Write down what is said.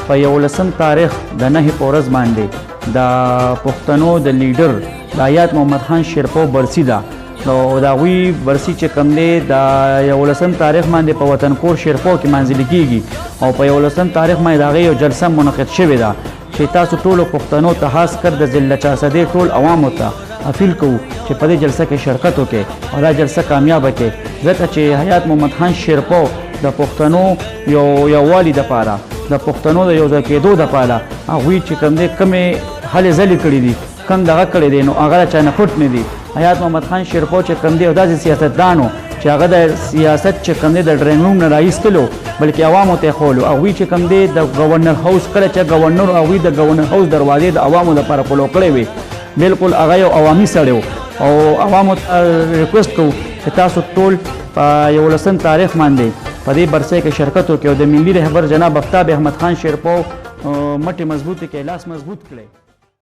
په 11 تاریخ د 9 په ورځ باندې د پښتنو د لیډر د حیات محمد خان شیرپو برسی ده. نو د هغوی برسی چې کوم دی د 11 تاریخ باندې په وطن کور شیرپو کې منځلي کیږي او په 11 تاریخ باندې د هغې یو جلسه منعقد شوې ده چې تاسو ټولو پښتنو ته خاص کر د ضلع چارسدې ټول عوامو ته اپیل کوو چې په دې جلسه کې شرکت وکړي او دا جلسه کامیابه کړي، ځکه چې حیات محمد خان شیرپو د پښتنو یووالي دپاره د پښتنو د یو ځای کېدو دپاره هغوی چې کوم دی کومې هلې ځلې کړي دي، کوم دغه کړی دی، نو هغه د چا نه پټ نه دي. حیات محمد خان شیرپو چې کوم دی او داسې سیاستدان و چې هغه د سیاست چې کوم دی د ډرینګ روم نه راایستلو بلکې عوامو ته یې ښولو. هغوی چې کوم دی د ګورنر هاوس کله چې ګورنر هغوی د ګورنر هاوس دروازې د عوامو دپاره کلو کړی وې، بلکل هغه یو عوامي سړی و او عوامو ته ریکویسټ کوو چې تاسو ټول په 11 تاریخ باندې په دې برسۍ کې شرکت وکړئ او د ملي رهبر جناب آفتاب احمد خان شیرپو مټې مضبوطې کړئ، لاس مضبوط کړئ.